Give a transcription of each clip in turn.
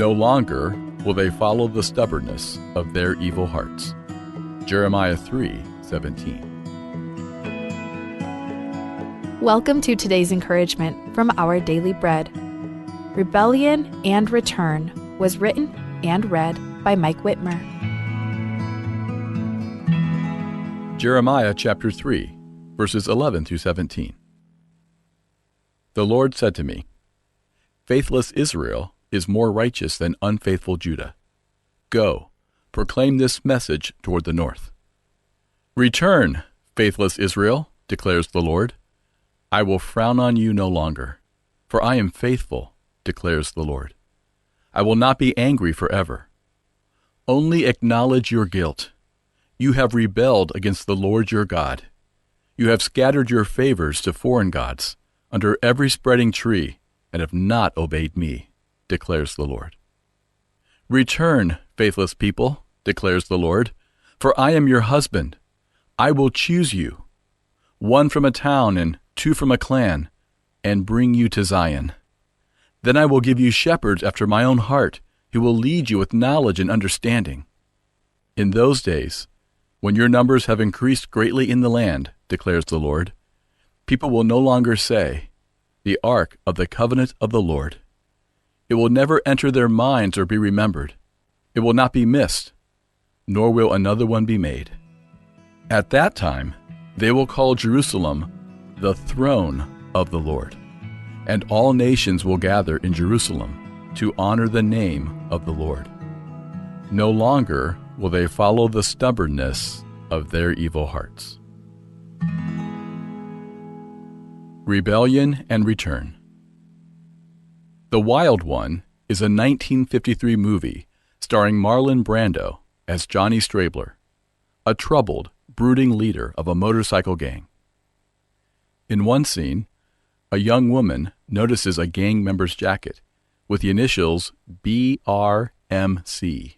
No longer will they follow the stubbornness of their evil hearts. Jeremiah 3:17. Welcome to today's encouragement from Our Daily Bread. Rebellion and Return was written and read by Mike Whitmer. Jeremiah chapter 3, verses 11 through 17. The Lord said to me, "Faithless Israel is more righteous than unfaithful Judah. Go, proclaim this message toward the north. Return, faithless Israel, declares the Lord. I will frown on you no longer, for I am faithful, declares the Lord. I will not be angry forever. Only acknowledge your guilt. You have rebelled against the Lord your God. You have scattered your favors to foreign gods under every spreading tree and have not obeyed me, declares the Lord. Return, faithless people, declares the Lord, for I am your husband. I will choose you, one from a town and two from a clan, and bring you to Zion. Then I will give you shepherds after my own heart, who will lead you with knowledge and understanding. In those days, when your numbers have increased greatly in the land, declares the Lord, people will no longer say, 'The ark of the covenant of the Lord.' It will never enter their minds or be remembered. It will not be missed, nor will another one be made. At that time, they will call Jerusalem the throne of the Lord, and all nations will gather in Jerusalem to honor the name of the Lord. No longer will they follow the stubbornness of their evil hearts." Rebellion and Return. The Wild One is a 1953 movie starring Marlon Brando as Johnny Strabler, a troubled, brooding leader of a motorcycle gang. In one scene, a young woman notices a gang member's jacket with the initials BRMC.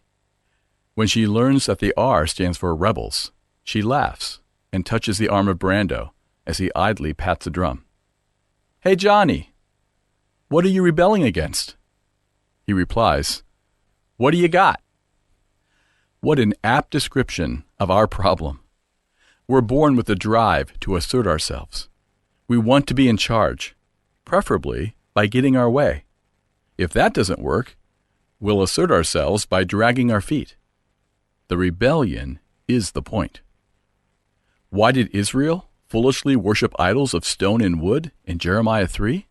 When she learns that the R stands for Rebels, she laughs and touches the arm of Brando as he idly pats a drum. "Hey, Johnny, what are you rebelling against?" He replies, "What do you got?" What an apt description of our problem. We're born with the drive to assert ourselves. We want to be in charge, preferably by getting our way. If that doesn't work, we'll assert ourselves by dragging our feet. The rebellion is the point. Why did Israel foolishly worship idols of stone and wood in Jeremiah 3?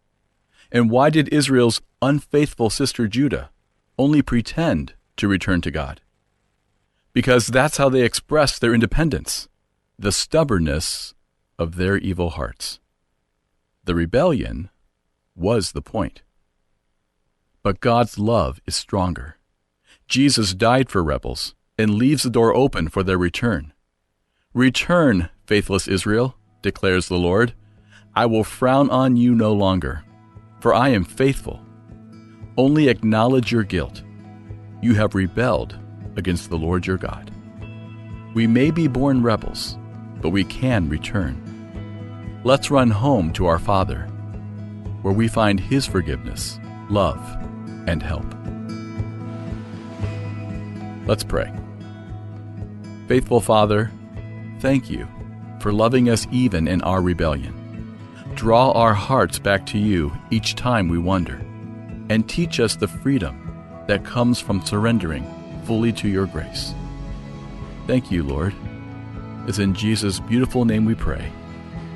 And why did Israel's unfaithful sister Judah only pretend to return to God? Because that's how they expressed their independence, the stubbornness of their evil hearts. The rebellion was the point. But God's love is stronger. Jesus died for rebels and leaves the door open for their return. Return, faithless Israel, declares the Lord. I will frown on you no longer, for I am faithful. Only acknowledge your guilt. You have rebelled against the Lord your God. We may be born rebels, but we can return. Let's run home to our Father, where we find His forgiveness, love, and help. Let's pray. Faithful Father, thank you for loving us even in our rebellion. Draw our hearts back to you each time we wander, and teach us the freedom that comes from surrendering fully to your grace. Thank you, Lord. It's in Jesus' beautiful name we pray.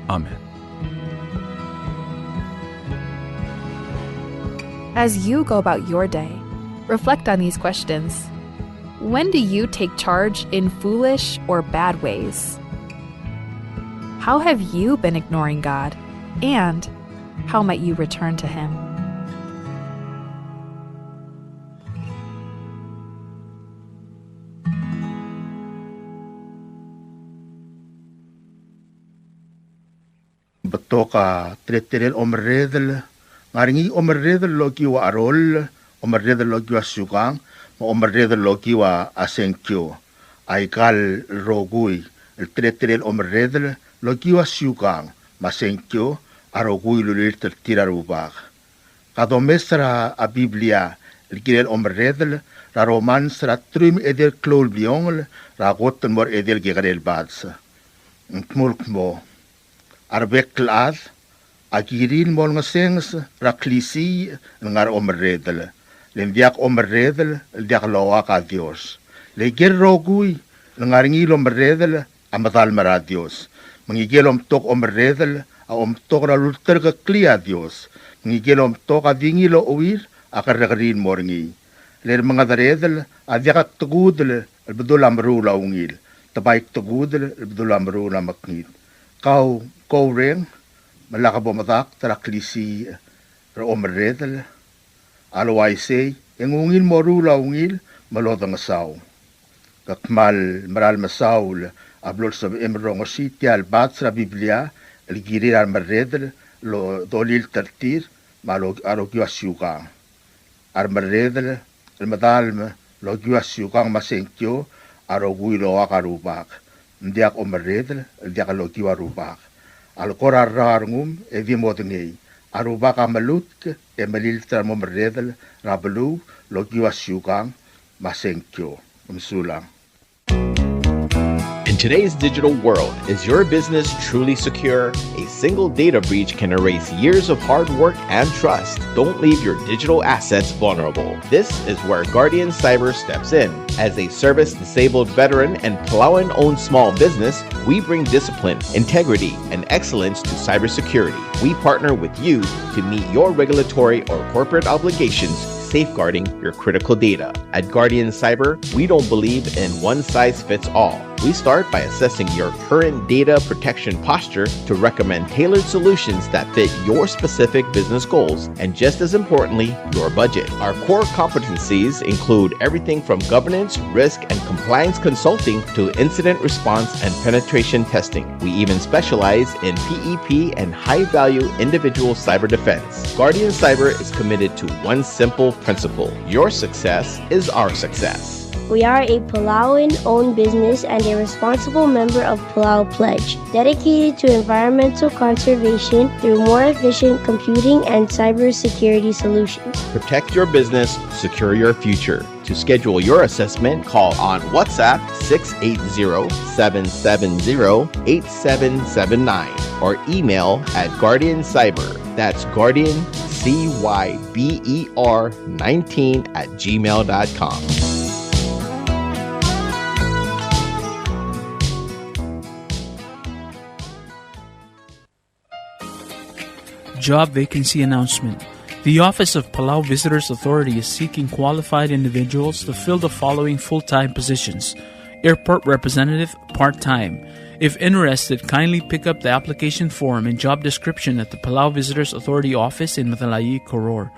Amen. As you go about your day, reflect on these questions. When do you take charge in foolish or bad ways? How have you been ignoring God? And how might you return to Him? Batoka tretirel omredel, ngaringi omredel logi wa arol, omredel logi wa sukang, omredel logi wa asenkyo, aikal rogui, el tretirel omredel logi wa sukang, masenkyo, arogui lulir tiraru박. Kadomestra a Biblia, Ligirel omredel, ra romans ra trum edel klol biongel, ra gotten mor edel gegarel badse. Nkmulk mo. Arbekkel ad, agirin mol ngesengs, ra klisi, ngar omredel. Lemdiak omredel, diak loak a Dios. Legir rogui, ngingil omredel, amatal mara Dios. Mengigil tok omredel, a tok ra lulter ke klia Dios. Mengigil tok a dingilo uir, akaragarin morngi. Ler mga daredel, adyakat tagudel, albedul amrula ungil. Tabaik tagudel, albedul amrula maknit. Kau reng, malakabomatak, taraklisi, ra omredel. Alaway say, yung ungil morula ungil, malodang asaw. Kakmal, maral masaul, ablol sa emrong ositya, albat sa Biblia, algirir al marredel, lo dolil tartir, malog arogyo asyukang. Armaredel, almadalm, logyo asyukang masenkyo, arogwilo akarubak. Ndiak omaredel, ndiak logyo arubak. Alkora rarngum, evimodngay. Arubak amalutk, emaliltra momaredel, rabalu, logyo asyukang, masenkyo. Umsulang. In today's digital world, is your business truly secure? A single data breach can erase years of hard work and trust. Don't leave your digital assets vulnerable. This is where Guardian Cyber steps in. As a service-disabled veteran and Palauan-owned small business, we bring discipline, integrity, and excellence to cybersecurity. We partner with you to meet your regulatory or corporate obligations, safeguarding your critical data. At Guardian Cyber, we don't believe in one-size-fits-all. We start by assessing your current data protection posture to recommend tailored solutions that fit your specific business goals and, just as importantly, your budget. Our core competencies include everything from governance, risk, and compliance consulting to incident response and penetration testing. We even specialize in PEP and high-value individual cyber defense. Guardian Cyber is committed to one simple principle: your success is our success. We are a Palauan-owned business and a responsible member of Palau Pledge, dedicated to environmental conservation through more efficient computing and cybersecurity solutions. Protect your business, secure your future. To schedule your assessment, call on WhatsApp 680-770-8779 or email at Guardian Cyber. That's Guardian, CYBER 19@gmail.com. Job vacancy announcement. The Office of Palau Visitors Authority is seeking qualified individuals to fill the following full-time positions: Airport Representative, part-time. If interested, kindly pick up the application form and job description at the Palau Visitors Authority office in Matalayi, Koror.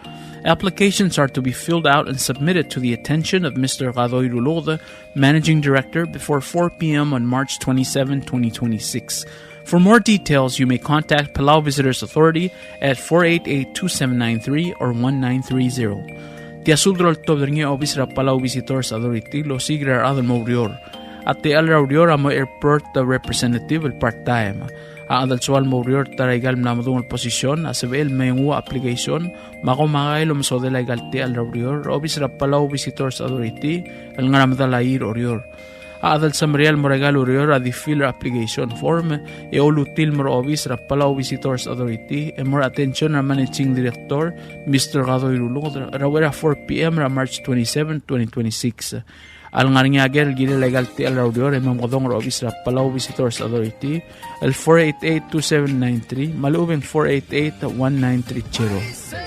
Applications are to be filled out and submitted to the attention of Mr. Gadoy Rulode, Managing Director, before 4 p.m. on March 27, 2026. For more details, you may contact Palau Visitors Authority at 488-2793 or 1930. Tiasudro tobdringi obis ra Palau Visitors Authority lo sigrar adal morior. At the alraurior amo airport representative part-time. Adal sual morior taraigal namadung posisyon asabel mayngu application makomagay lumso de legal ti alraurior obis ra Palau Visitors Authority al ngaramdalair orior. Adal sa Mariel Moregal Urior at the filler application form, eolutil mo obis ra Palau Visitors Authority, and more attention ra Managing Director, Mr. Gadoy Rulod, rawera 4 p.m. ra March 27, 2026. Al ngaringagel gili legal ti al raudior, e mamadong ra obis ra Palau Visitors Authority, al 488-2793, malubeng 488-1930.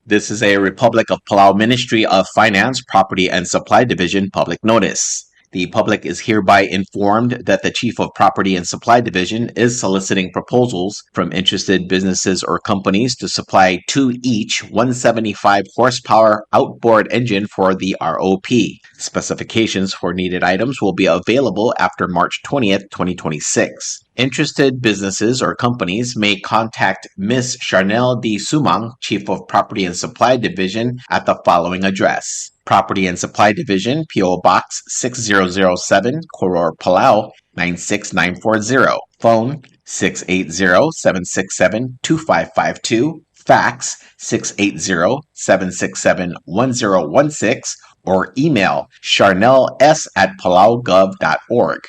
This is a Republic of Palau Ministry of Finance, Property and Supply Division public notice. The public is hereby informed that the Chief of Property and Supply Division is soliciting proposals from interested businesses or companies to supply to each 175 horsepower outboard engine for the ROP. Specifications for needed items will be available after March 20th, 2026. Interested businesses or companies may contact Ms. Charnel D. Sumang, Chief of Property and Supply Division, at the following address: Property and Supply Division, P.O. Box 6007, Koror, Palau, 96940. Phone 680-767-2552. Fax 680-767-1016. Or email charnels@palaugov.org.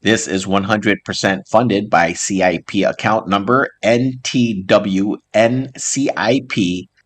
This is 100% funded by CIP account number NTWNCIP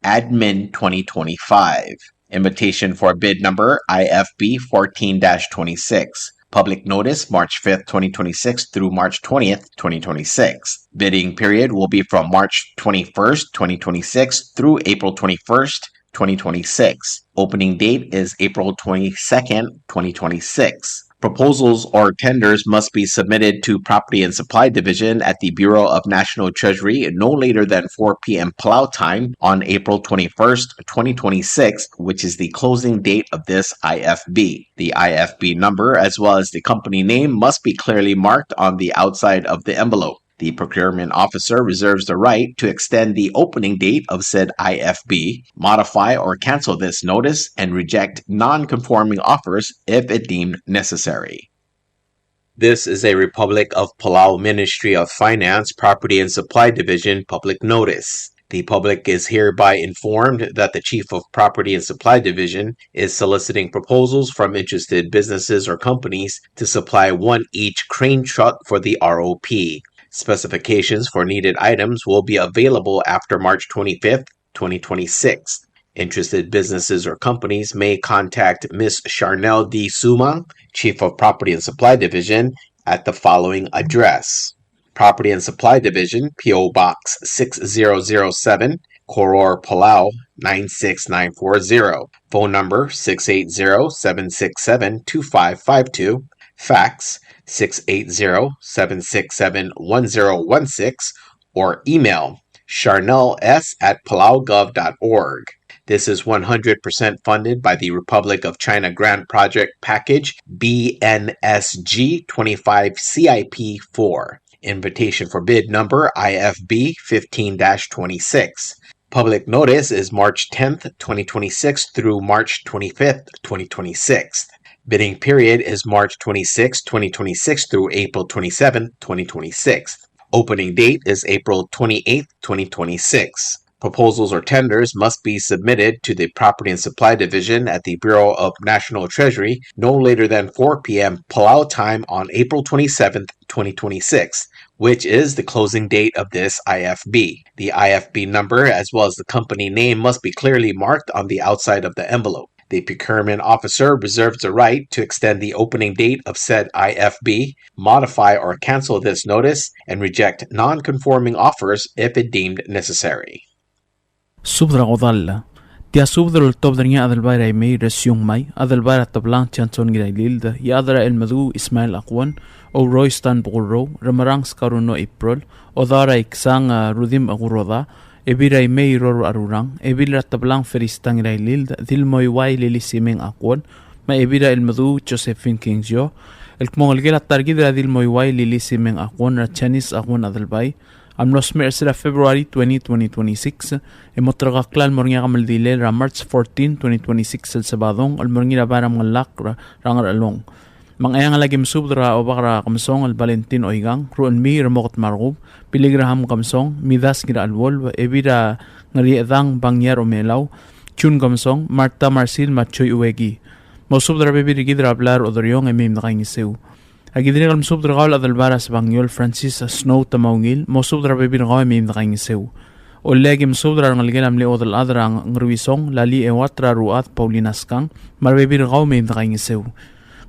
Admin 2025. Invitation for bid number IFB 14-26. Public notice March 5th, 2026 through March 20th, 2026. Bidding period will be from March 21st, 2026 through April 21st, 2026. Opening date is April 22nd, 2026. Proposals or tenders must be submitted to Property and Supply Division at the Bureau of National Treasury no later than 4 p.m. Palau time on April 21st, 2026, which is the closing date of this IFB. The IFB number as well as the company name must be clearly marked on the outside of the envelope. The procurement officer reserves the right to extend the opening date of said IFB, modify or cancel this notice, and reject non-conforming offers if it deemed necessary. This is a Republic of Palau Ministry of Finance, Property and Supply Division public notice. The public is hereby informed that the Chief of Property and Supply Division is soliciting proposals from interested businesses or companies to supply one each crane truck for the ROP. Specifications for needed items will be available after March 25th, 2026. Interested businesses or companies may contact Ms. Charnel D. Sumang, Chief of Property and Supply Division, at the following address. Property and Supply Division, P.O. Box 6007, Koror, Palau 96940. Phone number 680-767-2552. Fax 680-767-1016 or email charnels@palaugov.org. This is 100% funded by the Republic of China Grant Project Package BNSG 25 CIP 4. Invitation for bid number IFB 15-26. Public notice is March 10th, 2026 through March 25th, 2026. Bidding period is March 26, 2026 through April 27, 2026. Opening date is April 28, 2026. Proposals or tenders must be submitted to the Property and Supply Division at the Bureau of National Treasury no later than 4 p.m. Palau time on April 27, 2026, which is the closing date of this IFB. The IFB number as well as the company name must be clearly marked on the outside of the envelope. The procurement officer reserves the right to extend the opening date of said IFB, modify or cancel this notice, and reject non-conforming offers if it deemed necessary. Subdra Odalla. Tia subdra tobdringa adalbaira may resyong may adalbaira tablang chanson gilaililda ya adara el madu Ismail Akwan o Roystan Buguro ramarang skaruno April o dara iksang rudim aguroda Ebiray may roro arurang, ebira tablang feristang raililda, dilmoy way lilisimeng akwan, ma ebira el madu Josephine Kingsyo, el kmongalgela targidra dilmoy way lilisimeng akwan, rachanis akwan adalbay, amlos mersera February 20, 2026, emotragaklal morngia kamaldile ra March 14, 2026 el sabadong, al morngia baram ngalak rangar along. Mangayang lagim subdra o bakra kamsong al Valentin Oigang, ruan mi ramokot margub, piligraham kamsong, midas gira alwol, ebira ngariedang bangyar o melaw, chun kamsong, Marta Marcil Machoy Uwegi. Mo subdra bebiri gidra ablar o doryong emim nakaingisew. Agidri kalm subdra kawl adalbara sa Bangyol Francis Snow Tamaungil, mo subdra bebiri kaw emim nakaingisew. O legim subdra ngalgilam li odal adrang ngruisong, lali ewatra ruat Paulinaskang, marbebiri kaw emim nakaingisew.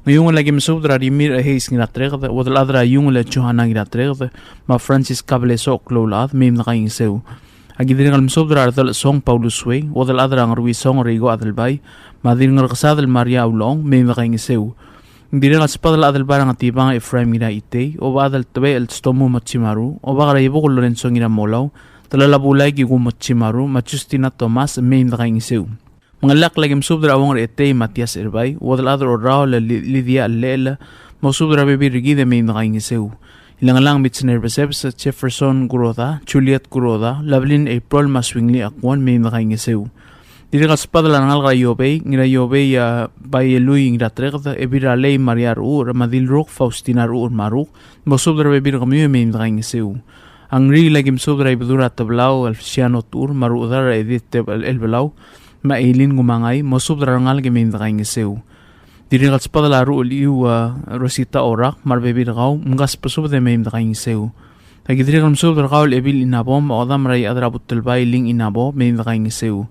Ngayong lagi masubdra rimir ahis ngilatregd wadal adra yung la chuhana ngilatregd ma Francis Cableso klolad mem nakaingsew agidrin al masubdra adal song Paulus Way wadal adra ngarwi song Rigo adalbay madin ngarksadal Maria Ulong mem nakaingsew ngidrin al spadal adal barang atibang Ephraim ngira ite o badal tabe el stomo machimaru o bagara ibo Lorenzo ngira molaw talalabulay gigu machimaru machustina Tomas mem nakaingsew Mangalak lagim subdra awang reete Matias Erbay, wadal adro rao la Lydia Lela, mo subdra bebi rigide may nakaingisew. Ilang lang mitsener besebs Jefferson Guroda, Juliet Guroda, Lablin April Maswingli Akwan may nakaingisew. Diri kaspadala ngal ga yobe ngira yobe ya bay lui ngira tregda ebira lei mariar ramadilruk Faustina maruk mosubra bebir kamiyo me indang seu. Ang ri lagi msubra ibdura tablau alfiano tur marudar edit el belau mailin gumangay mosubra ngal ge me indang seu. Diri kaspadala liu Rosita orak marbebir gaw ngas pasubde me indang seu. Lagi diri msubra gaw ebil inabom odam ray adrabutul bay ling inabo me indang seu.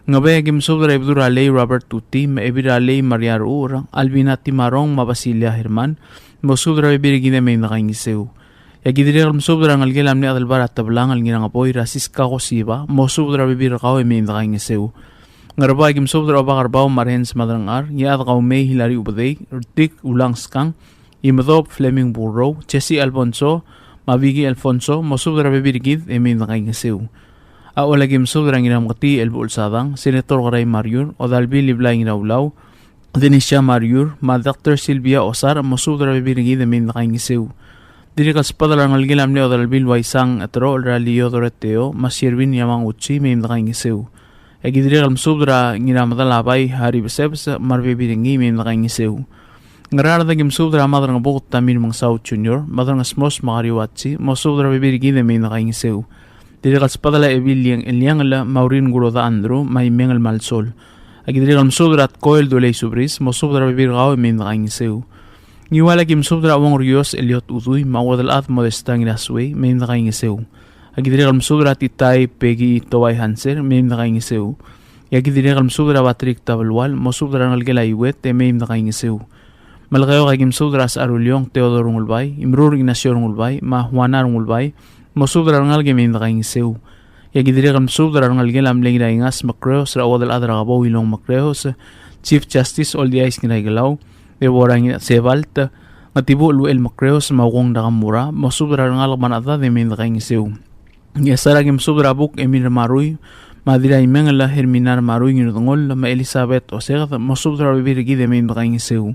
Ngabe gim sobra ibdura lei Robert Tuti ma ibira lei Maria Ura Albina Timarong mabasilia Herman mosubra ibir gine me nakaingiseu ya gidire gam sobra ngal gelam ni adal barat tablang al ngira ngapoy rasis ka ko siba mosubra ibir kaw me nakaingiseu ngarba gim sobra ba garbaw marens madrangar ya ad kaw me hilari ubday urtik ulang skang imdop Fleming Burrow Jesse Alfonso mabigi Alfonso mosubra ibir gid e me nakaingiseu Awalagim sobrang inam kati elbul sadang, Senator Garay Mariur, o dalbi liblaing inaulaw, Denisha Mariur, ma Dr. Silvia Osar, masudra bibirigi de min nakaingisew. Diri kaspadala ng gilam ni o dalbil waisang atro, raliyo doreteo, masirwin yamang utsi min nakaingisew. Egidiri kalm subra nginamadalabay, hari besebs, marbibirigi min nakaingisew. Ngararagim subra madrang bukot tamin mga South Junior, madrang smos makariwatsi, masudra bibirigi de min nakaingisew. Diri kaspadala ebiliang eliangala maurin guroda andro may mengal malsol. Agidiri kalm sobra at koel dolay subris mo sobra bibirgaw min nakaingisew. Ngiwala kim sobra awang rios eliot uduy mawadal at modestang inasway min nakaingisew. Agidiri kalm sobra at itay pegi toway hanser min nakaingisew. Agidiri kalm sobra batrik tabalwal mo sobra ngalgela iwet min nakaingisew. Malakayo kagim sobra sa arulyong Teodoro Ngulbay, Imrur Ignacio Ngulbay, ma Juana Ngulbay, Mosubra ngal ge min nakaingisew. Ya gidiri kam subra ngal ge lam lengira ingas makreos ra wadal adra gabaw ilong makreos Chief Justice all the ice ngira galaw de warang sevalta ngatibo luel makreos mawong dakamura mosubra ngal manada de min nakaingisew. Ya saragim subra buk Emir Maruy madira imengala Herminar Maruy ngirungol ma Elizabeth Osega mosubra bibirgi de min nakaingisew.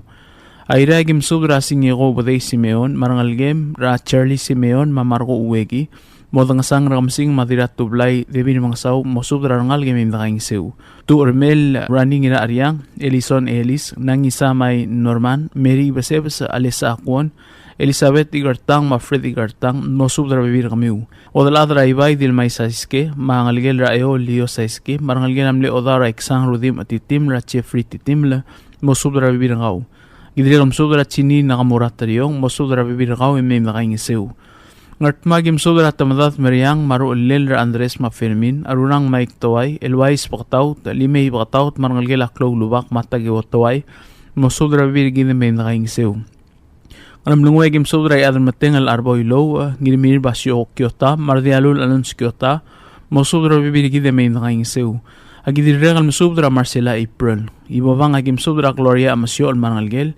Aira gim subra singego baday Simeon marangal gem ra Charlie Simeon mamargo uwegi modang sang ramsing madirat tublay debin mga saw mosubra rangal gem nakaingisew. Tu Ormel running ina Ariang Elison Ellis nangisa may Norman Mary Basebs Alisa Akwon Elizabeth Igartang ma Fred Igartang mosubra bibir kamiw. Odaladra ibay dil may saiske mangalgel ra eo Leo saiske marangal genamle odara iksang rudim atitim ra Jeffrey titimla mosubra bibir ngaw. Gidiri kam sobra chini nakamurat tariyong mosubra bibirgaw imim nakaingisew. Ngartmagim sobra tamadat meriang maru ulil ra Andres ma Fermin arunang maik taway elwais pakataw limay pakataw marangalgel aklaw lubak matagiwat taway mosubra bibirgin imim nakaingisew. Anam lungway gim sobra ay adan matengal arboy low girimir basyo Kyota mardialul anons Kyota mosubra bibirgin imim nakaingisew. Agidirigal masubra Marcela April. Ibabang agim subra Gloria Amasyo almangalgel.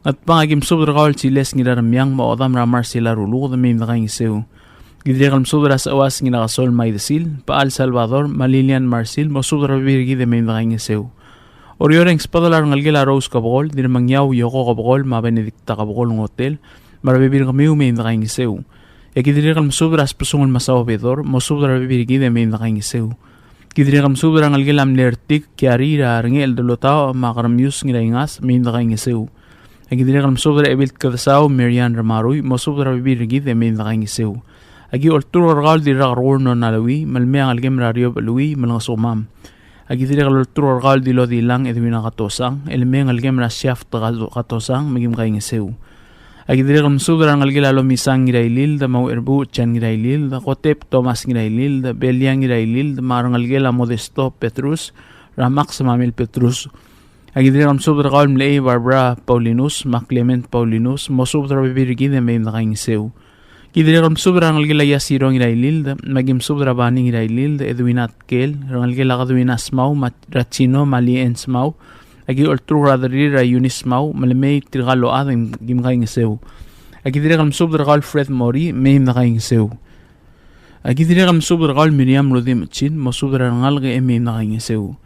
At pang agim subra kawal chiles ngiraramyang maodam ra Marcela Rulu da may nakaingisew. Gidirigal masubra sa awas nginakasol Maidasil, Paal Salvador, Malilian Marcil, masubra bibirgi da may nakaingisew. Oryoreng spadalar ngalgel a Rose Kabogol, dinamangyaw Yoko Kabogol, ma Benedicta Kabogol ng hotel, marabibir kami may nakaingisew. Agidirigal masubra sa pusungol masawabedor, masubra bibirgi da may nakaingisew. Gidiri kam subra ngal gelam lertik kiari ra rngel dolotao makaramyus ngira ingas min nakaingisew. Gidiri kam subra ebilt kadasaw Marian Ramaroy mo subra bibirgi de min nakaingisew. Agi olturo ragal di rakaror no nalawi malme ngal gem radio balwi malngasumam. Gidiri kal olturo ragal di lodi lang edwin nakatosang elme ngal gem na shaft katosang magim kaingisew. Agidiri kam subra ngal gilalo misang ngirailil da mau erbu chan ngirailil da kotep Thomas ngirailil da Beliang ngirailil da marangal gila Modesto Petrus Ramax Mamil Petrus. Agidiri kam subra kawal mlei Barbara Paulinus ma Clement Paulinus mo subra bibirgi da may nakaingisew. Gidiri kam subra ngal gila Yasiro ngirailil da magim subra bani ngirailil da Edwinat Kel ngal gila kadwinas mau Rachino Maliens mau. Agi oltru radari ra Yunis mau malamay tirgalo ading gimkaingisew. Agi dire kam subra kal Fred Mori may nakaingisew. Agi dire kam subra kal Miriam Rodim Chin mo subra ngalge may nakaingisew.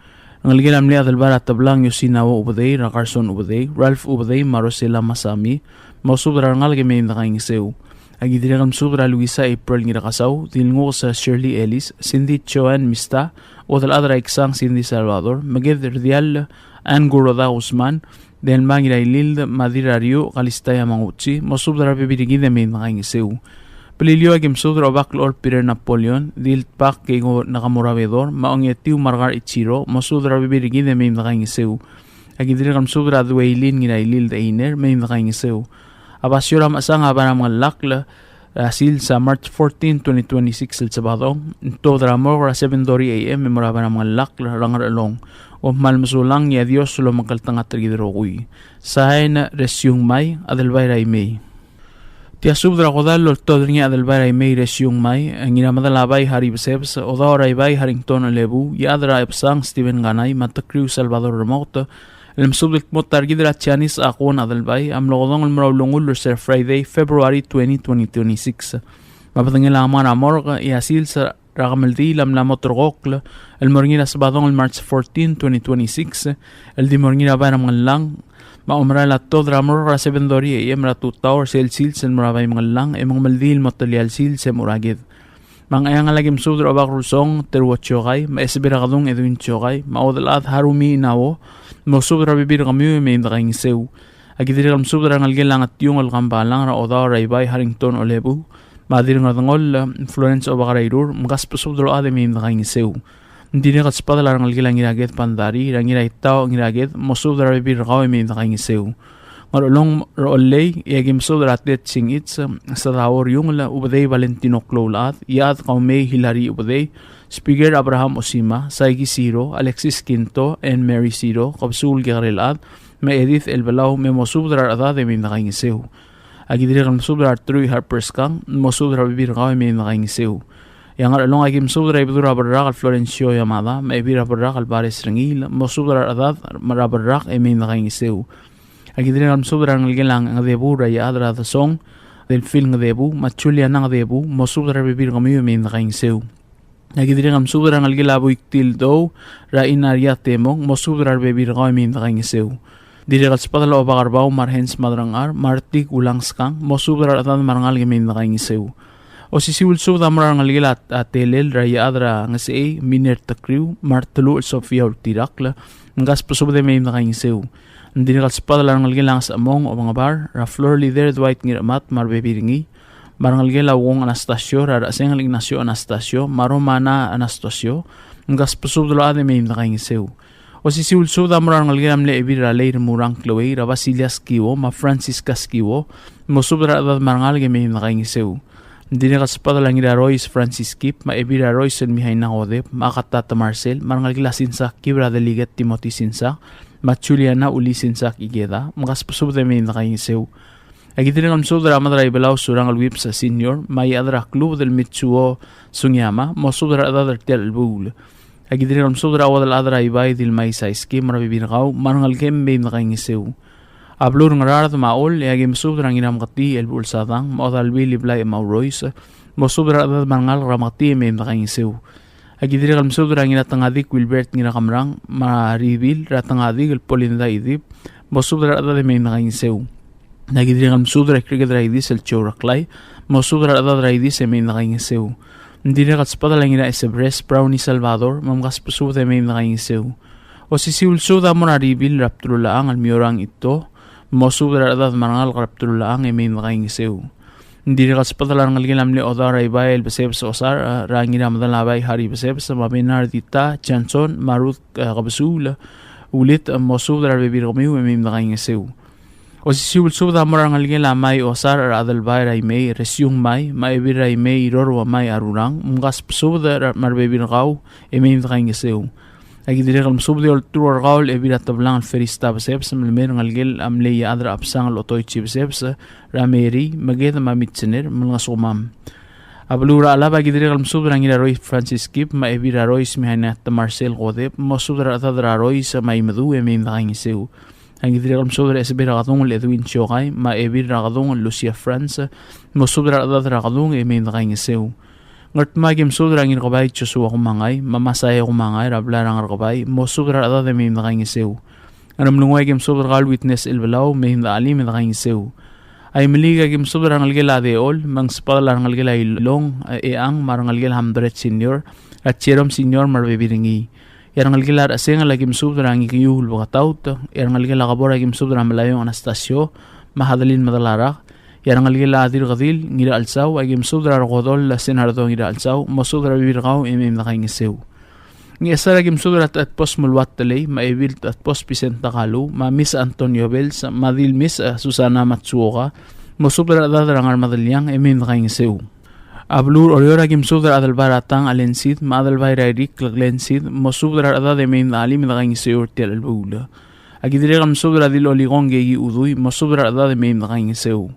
Ngalge lamli adal bara tablang Yosinawa ubaday ra Carson ubaday Ralph ubaday Marosela Masami mo subra ngalge may nakaingisew. Agidiri kamsubra Luisa April ngira kasaw, dilngo sa Shirley Ellis, Cindy Joanne Mista, o adra iksang Cindy Salvador, magid Rial Angoroda Usman, del mangira ilil madirario kalistaya mangutsi, mosubra bibirigide min nakaingisew. Pelilio agim sudra obaklor Peter Napoleon, dil pak kego nakamuravedor, maongetiu margar ichiro, mosudra bibirigide min nakaingisew. Agidiri kamsubra duwailin ngira ilil da iner, min nakaingisew. Abasyura masang abanang mga lakla asil sa March 14, 2026 sa Sabado. Ito dramo ra 7:30 AM memoraba ng mga lakla rangar along. O malmasulang niya Diyos sulo magkaltangat rigidro kuy. Sahay na resyong may adalbay ray may. Tiasubdra ko dalo todo niya adalbay ray may resyong may. Ang inamadalabay hari besebs o daw ray bay harington lebu. Yadra epsang Steven Ganay matakriw Salvador Remoto. Alam sublik mo targidra Chianis ako na adalbay am lokodong almarawlungul sa Friday, February 20, 2026. Mapatangin lang mga namor iasil sa rakamaldi lam na motorokla almorngina sa badong March 14, 2026. Aldimorngina ba naman lang maumra la to dramor ra 7:30 AM ra 2 tower Celsius sa marabay mga lang mga maldil motolyal sil sa muragid. Mang ayang alagim sudro abak rusong terwachokay, maesbira kadong edwin chokay, maodalat harumi inawo, mosubra bibir kami may indakaing sew. Agidiri kam subra ngalgelang at yung alkambalang ra odaw raybay harington o lebu, madir nga tangol Florence o bakarayrur, magas pasubro ade may indakaing sew. Hindi na katspadala ngalgelang ginagit pandari, rangira itaw ngiragit, mosubra bibir kaw may indakaing sew. Marulong roolay, iagim sudra atet singit sa tawar yung ubaday Valentino Clolat, iat kaumay Hilary ubaday, Speaker Abraham Osima, Saigi Siro, Alexis Quinto, and Mary Siro, Kapsul Garilat, may Edith Elbalaw, may mosubra atade may nakaingisew. Agidiri kang mosubra Troy Harper's Kang, mosubra bibir kaw may nakaingisew. Yang along agim sudra ibidura barrak al Florencio Yamada, may ibira barrak al Bares Rangil, mosubra atad marabarrak ay may nakaingisew. Agidiri kam subra ngalgelang ang debu raya adra the song del film debu machulia nang debu mosubra bibir kami min nakaingsew. Agidiri kam subra ngalgelabo iktil do ra inarya temong mosubra bibir kami min nakaingsew. Diri kalspadala o bakarbaw marhens madrangar martik ulangskang mosubra atan marangal min nakaingsew. O sisiwul subra marang ngalgelat atelel raya adra nga si miner takriw martulu Sofia Urtirakla ngas pusubde min nakaingsew. Hindi na kalspadala ngalgelang sa among o mga bar, ra floor leader Dwight ngiramat marbebiringi, marangalgela wong Anastasio, ra raseng Ignacio Anastasio, maromana Anastasio, ngas pusubdolo ade may nakaingisew. O sisiwulso da marangalgelam le ibira leir murang Chloe, ra Basilias Kiwo, ma Francisca Kiwo, musubra adad marangalge may nakaingisew. Hindi na kalspadala ngira Royce Francis Kip, ma ibira Royce and Mihay Nakodep, makatata Marcel, marangalgela sinsa Kibra Deligat Timothy Sinsa, Machuliana ulisin sa igeda, magas pasubda may nakaingisew. Agitiri kam sudra madra ibalaw surang alwip sa senior, may adra club del Mitsuo Sunyama, mosudra adar tel bul. Agitiri kam sudra wadal adra ibay dil may sa iski marabibinakaw, marangal kem may nakaingisew. Ablur ngarar maol, iagim sudra nginam kati el bul satang, maodal biliblay mauroys, mosudra adar marangal ramakti may nakaingisew. Agidiri kalm sudra ngina tangadik Wilbert ngina kamrang maribil ratangadik el polinda idip mosudra adade may nakainsew. Agidiri kalm sudra krigedra idis el choraklay mosudra adadra idis may nakainsew. Hindi na katspadala ngina esebres Brownie Salvador mamgas pusubda may nakainsew. O sisiwul suda mo naribil raptrulaang al miorang ito mosudra adad marangal raptrulaang may nakainsew. Hindi na katspadala ngalgilam li odar ay bayel beseb sa osar rangina madalabay hari beseb sa mabinar dita chanson marut kabasula ulit mosudra bibir kami umim nakaingesew. O sisiwul suda mo ngalgilam may osar adalbay ay may resyong may maibir ay may irorwa may arurang mungas suda marbibir kaw umim nakaingesew. Agidiri kalm subdi ol truar kaul ebira tablang ferista besebs melmer ngalgel amleya adra apsang lotoy chibsebs rameri mageta mamitsener mga sumam. Ablura alaba agidiri kalm subdi ngira Roy Francis Kip ma ebira Roy smihana ta Marcel Godep mo subdra atadra Roy sa may madu emin nakaingisew. Agidiri kalm subdi esbira katong Edwin Chokay ma ebira katong Lucia France mo subdra atadra katong emin nakaingisew. Ngat magim sudra ngin kabay Joshua kumangay, mamasaya kumangay, rablarang arkabay, mo sudra ata de may nakaingisew. Anam lungway kim sudra kal witness ilbalaw, may hindi alim may nakaingisew. Ay maliga gim subra ngalgila de ol, mang spala ngalgila ilong, ang marangalgila hamdret senior, at cherom senior marbebiringi. Ngalgila aseng lagim subra ang ikiyul wakataut, ngalgila kabora gim subra malayong Anastasio, mahadalin madalarak, ngalgila adir gadil, ngira alsaw, ay gim subra rokodol la senardo ngira alsaw, masubra bibirgaw imim nakaingisew. Ni asara gim subra at pos mulwat talay, maibil at pos Vicenta Kalu, ma Miss Antonio Bells, madil Miss Susana Matsuoka, masubra dadrangar madalyang emim nakaingisew. Ablur oriora gim subra adal baratang alensid, ma adal bayrarik laglensid, masubra adal emim alim nakaingisew tel albula. Agidregam subra dil oligong gegi uduy, masubra adal emim nakaingisew.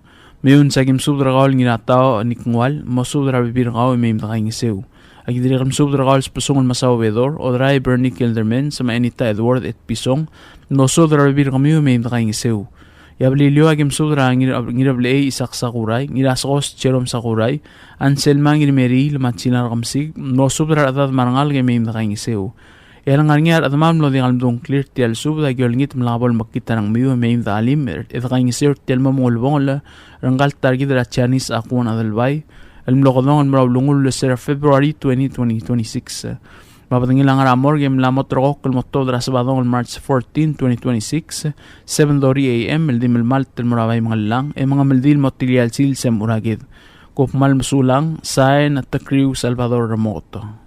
Mayun sa gim subra gaul nginatao nikngwal, masubra bibirgaw emim nakaingisew. Agidregam subra gaul spasongon masawedor, odray Bernie Kilderman sa mainita Edward et Pisong, masubra bibirgaw emim nakaingisew. Yablilyo agim subra ngirablay Isak Sakuray, ngirasakos Cherom Sakuray, Anselma ngirmeri lamatsinar kamsig, masubra adad marangal emim nakaingisew. Yang ngarngar at mamlo di almdong clear tial subda gyolngit mlabol makita ng miyo meim dalim kaingisew tial mamulbong ranggal targid ratchanis akon adalbay almlokodong almrawlungul sa February 2026. Mapatangil ang aramor game lamot rokok kalmotod rasabadong March 14, 2026, 7:30 AM meldimil malt almoraway mga lang mga meldil motilial sil sem uragid. Kupmal masulang sign at the crew Salvador Remoto.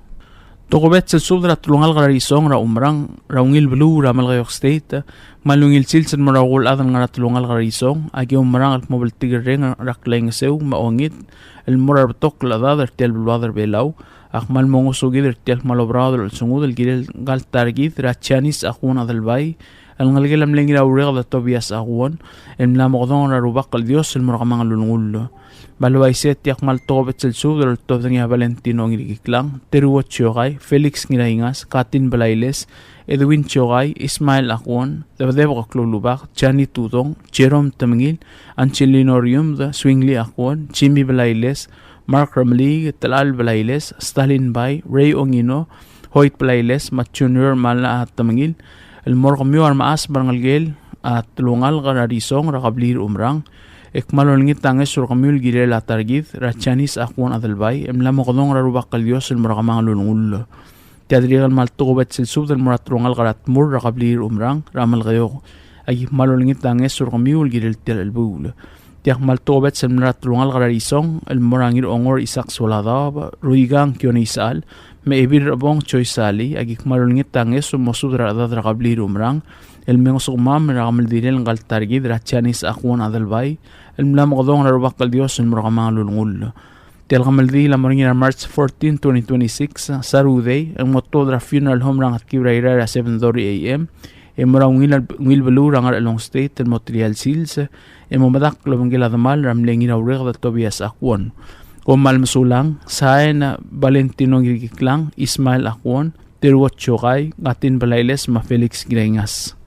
Tokobet sa subdra tulungal kararisong ra umrang raungil blue ra Malgayok State malungil silsan marawul adan nga tulungal kararisong agi umrang at mobile tigring rakleng sew maongit el morar tok la dadar tel blwader belaw akmal mongo sugid tel malobrador el sungud el girel gal targid rachanis akuna del bay el ngalgelam lengira ureg da Tobias aguon el mlamodon ra rubak el dios el morgamang lulungul Balway set yak mal tobet sel subdra tobdang ya Valentino ngiriklang, Teruot Chogay, Felix Ngiraingas, Katin Balailes, Edwin Chogay, Ismail Akwon, Dabdebo Kaklulubak, Chani Tudong, Jerome Tamingil, Angelino Rium, Swingli Akwon, Jimmy Balailes, Mark Ramlig, Talal Balailes, Stalin Bay, Ray Ongino, Hoyt Balailes, Matjunior Mala at Tamingil, El Morgamyo Armaas Barangalgel, at Lungal Gararisong, Rakablir Umrang, Ekmalolngit tanges sur kamul girel atargid rachanis akwon adalbay emlamokodong rarubak kal Dios el murakamang lulungul. Tiadrigal maltugobet sil sub del muratrungal karatmur rakablir umrang ramal gayok. Ay malolngit tanges sur kamul girel tel albul. Tiak maltugobet sil muratrungal kararisong el murangir ongor Isak Soladab ruigang kionisal meibir abong choisali agik malolngit tanges sur mosudra adad rakablir umrang el mengosugmam rakamil direl ngal targid rachanis akwon adalbay el mlamodong rarubak kal Dios el murakamang lulungul. Tial kamaldi la moringina March 14, 2026 Saturday ang motodra funeral home rang at kibraira 7:30 AM e murang ngilbalu rangar along state el motrial sils e momadak lobangila damal ramlengina ureg da Tobias akwon. Komal masulang saen Valentino ngiriklang Ismail akwon Teruot Chogay Katin Balailes ma Felix Ngiraingas.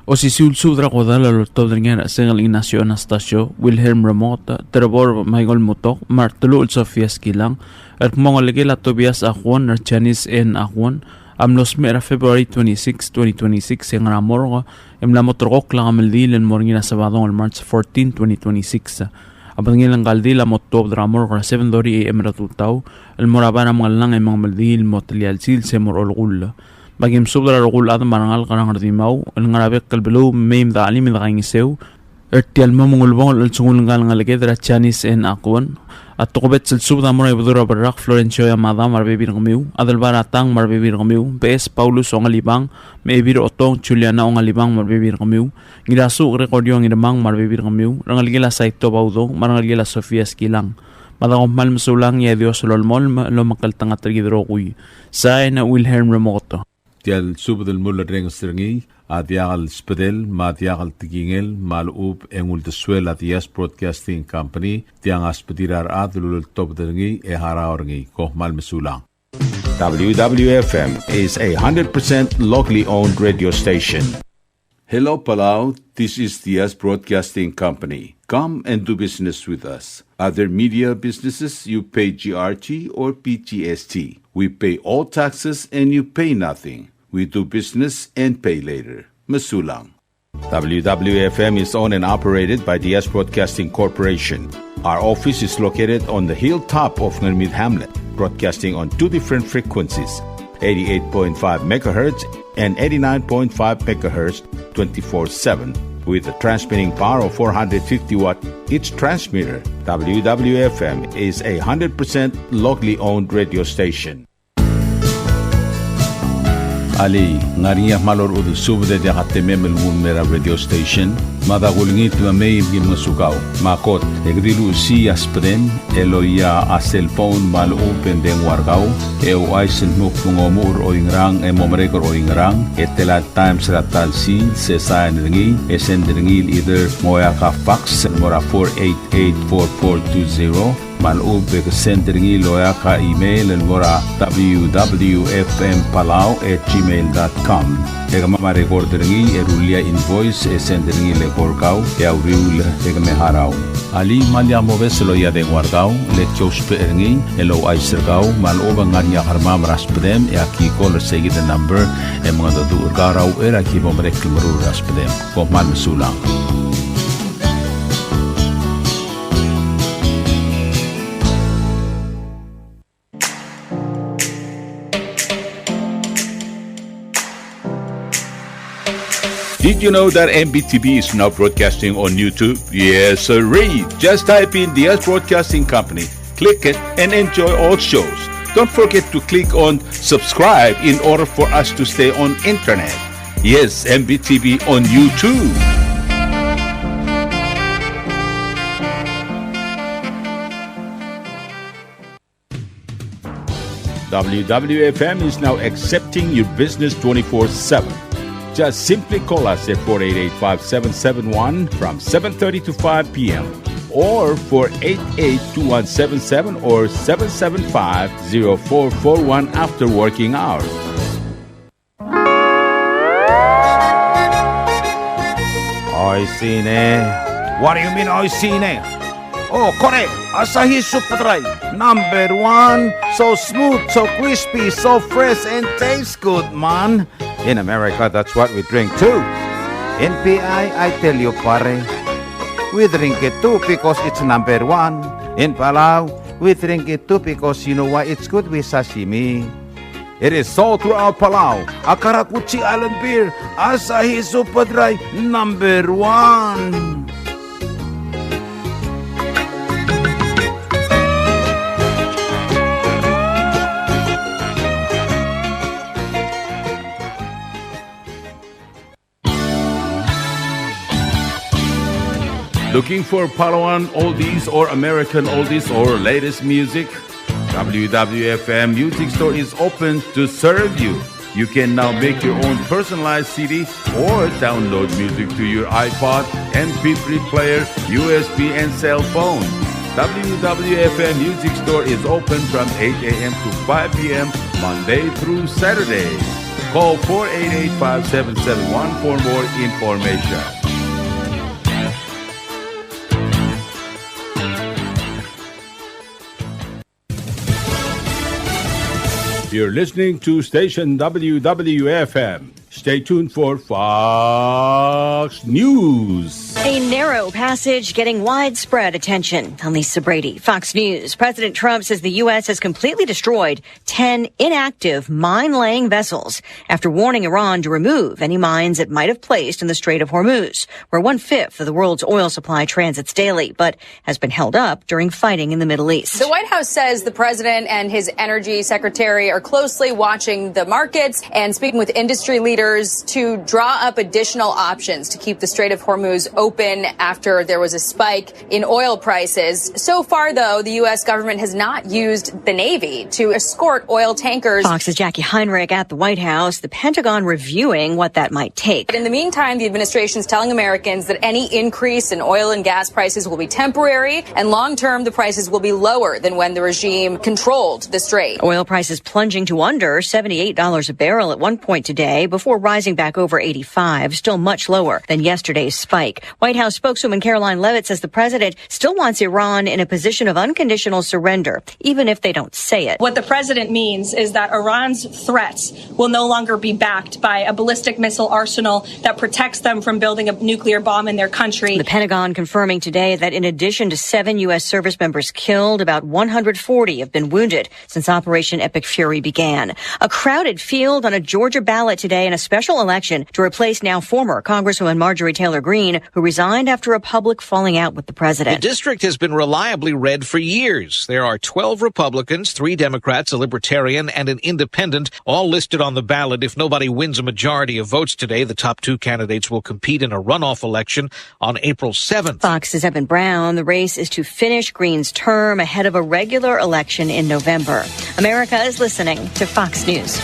O si subdra ko dala lotod ringan sengal Ignacio Anastasio, Wilhelm Ramota, Trevor Michael Mutok, Martelo Sofias Kilang, at mongolegela Tobias Akwon, Archanis N. Akwon, amlos mera February 26, 2026, yang ramorgo, emlamotrok lang amaldil en morngina sabadong March 14, 2026. Abangin lang galdi la motob dramor 7:30 AM ratutaw, el morabana mga lang ay mga maldil motlial sil se morolgul. Bagim subdra rogul ad marangal karang rdimaw el ngarabek kalbelo meim da alim da ngisew ertial mamungulbong el sungul ngal ngalege dra chanis en akwon at tokobet sel subda mora ibudura barak Florencio ya madam marbebir ngmiu adal baratang marbebir ngmiu PS Paulus ongalibang meibir otong Juliana ongalibang marbebir ngmiu ngidasu rekordio ngidamang marbebir ngmiu rangalgela saito baudo marangalgela Sofias Kilang madagom mal masulang ya Dios lolmol lo makaltang atrigidro kuy sa na Wilhelm Remoto tial subdel mulla reng stringi adiagal spedel madiagal tigingel malub engul deswel atias broadcasting company tiang aspedirar adlul top dengi e haraorngi ko mal mesulang. WWFM is a 100% locally owned radio station. Hello Palau, this is Tias Broadcasting Company. Come and do business with us. Other media businesses, you pay GRT or PGST. We pay all taxes and you pay nothing. We do business and pay later. Masulang. WWFM is owned and operated by DS Broadcasting Corporation. Our office is located on the hilltop of Nurmid Hamlet, broadcasting on two different frequencies, 88.5 MHz and 89.5 MHz 24/7, with a transmitting power of 450 watt each transmitter. WWFM is a 100% locally owned radio station. Ali, ngariya malor udu subde de hatte memel mera radio station, madagulngit wa may masukaw, makot, egdilu si aspren, eloya a cellphone mal open den wargaw, aisen muk mungomur o ingrang momrekor o ingrang, etela times ratal si, sesayan ringi, esendringil either moya ka fax, mora 488-4420, maloob ke sendringi loya ka email en mora www.fmpalau@gmail.com. Ega mama recorderingi erulia invoice sendringi le korkau e auriul ega meharau. Ali malya moves loya de wargau le chospe eringi elo aisergau maloob nganya harma raspedem e aki call segi the number e mga du urgarau era ki bomrek mru raspedem ko mal mesulang. Did you know that MBTV is now broadcasting on YouTube? Yes, sirree. Just type in DS Broadcasting Company, click it, and enjoy all shows. Don't forget to click on subscribe in order for us to stay on internet. Yes, MBTV on YouTube. WWFM is now accepting your business 24/7. Just simply call us at 488-5771 from 7:30 to 5 p.m. or 488-2177 or 775-0441 after working hours. Oisine. What do you mean, oisine? Oh, correct. Asahi Super Dry. Number 1. So smooth, so crispy, so fresh, and tastes good, man. In America, that's what we drink too. In PI, I tell you, pare, we drink it too because it's number 1. In Palau, we drink it too because you know why? It's good with sashimi. It is sold throughout Palau. Akarakuchi Island Beer, Asahi Super Dry, number 1. Looking for Palauan oldies or American oldies or latest music? WWFM Music Store is open to serve you. You can now make your own personalized CD or download music to your iPod, MP3 player, USB, and cell phone. WWFM Music Store is open from 8 a.m. to 5 p.m. Monday through Saturday. Call 488-5771 for more information. You're listening to station WWFM. Stay tuned for Fox News. A narrow passage getting widespread attention. I'm Lisa Brady, Fox News. President Trump says the U.S. has completely destroyed 10 inactive mine-laying vessels after warning Iran to remove any mines it might have placed in the Strait of Hormuz, where 1/5 of the world's oil supply transits daily, but has been held up during fighting in the Middle East. The White House says the president and his energy secretary are closely watching the markets and speaking with industry leaders to draw up additional options to keep the Strait of Hormuz open after there was a spike in oil prices. So far, though, the U.S. government has not used the Navy to escort oil tankers. Fox's Jackie Heinrich at the White House, the Pentagon reviewing what that might take. In the meantime, the administration is telling Americans that any increase in oil and gas prices will be temporary, and long-term, the prices will be lower than when the regime controlled the strait. Oil prices plunging to under $78 a barrel at one point today before before rising back over 85, still much lower than yesterday's spike. White House spokeswoman Caroline Leavitt says the president still wants Iran in a position of unconditional surrender, even if they don't say it. What the president means is that Iran's threats will no longer be backed by a ballistic missile arsenal that protects them from building a nuclear bomb in their country. The Pentagon confirming today that in addition to 7 U.S. service members killed, about 140 have been wounded since Operation Epic Fury began. A crowded field on a Georgia ballot today in a special election to replace now former Congresswoman Marjorie Taylor Greene, who resigned after a public falling out with the president. The district has been reliably red for years. There are 12 Republicans, 3 Democrats, a Libertarian, and an Independent, all listed on the ballot. If nobody wins a majority of votes today, the top 2 candidates will compete in a runoff election on April 7th. Fox's Evan Brown. The race is to finish Greene's term ahead of a regular election in November. America is listening to Fox News.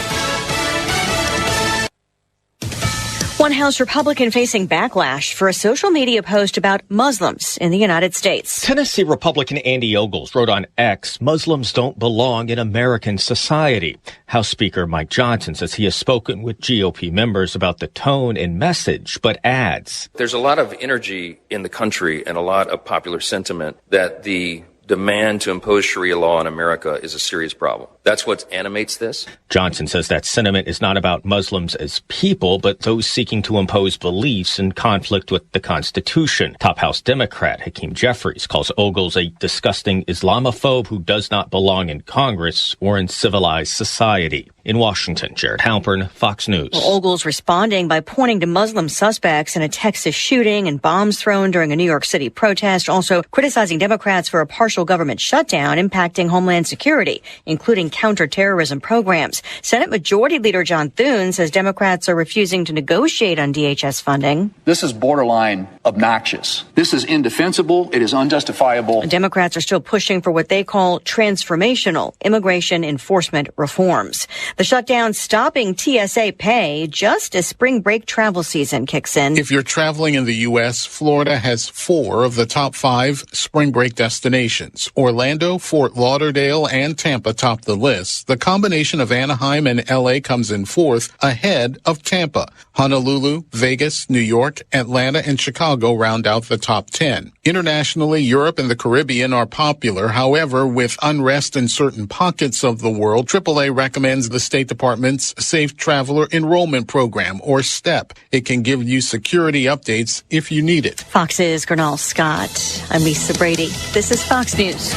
One House Republican facing backlash for a social media post about Muslims in the United States. Tennessee Republican Andy Ogles wrote on X, "Muslims don't belong in American society." House Speaker Mike Johnson says he has spoken with GOP members about the tone and message, but adds, "There's a lot of energy in the country and a lot of popular sentiment that the demand to impose Sharia law in America is a serious problem. That's what animates this." Johnson says that sentiment is not about Muslims as people, but those seeking to impose beliefs in conflict with the Constitution. Top House Democrat Hakeem Jeffries calls Ogles a disgusting Islamophobe who does not belong in Congress or in civilized society. In Washington, Jared Halpern, Fox News. Well, Ogles responding by pointing to Muslim suspects in a Texas shooting and bombs thrown during a New York City protest, also criticizing Democrats for a partial government shutdown impacting Homeland Security, including counterterrorism programs. Senate Majority Leader John Thune says Democrats are refusing to negotiate on DHS funding. This is borderline obnoxious. This is indefensible. It is unjustifiable. Democrats are still pushing for what they call transformational immigration enforcement reforms. The shutdown stopping TSA pay just as spring break travel season kicks in. If you're traveling in the U.S., Florida has 4 of the top 5 spring break destinations. Orlando, Fort Lauderdale, and Tampa top the list. The combination of Anaheim and L.A. comes in 4th, ahead of Tampa. Honolulu, Vegas, New York, Atlanta, and Chicago round out the top 10. Internationally, Europe and the Caribbean are popular. However, with unrest in certain pockets of the world, AAA recommends the State Department's Safe Traveler Enrollment Program, or STEP. It can give you security updates if you need it. Fox's Gernal Scott. I'm Lisa Brady. This is Fox News.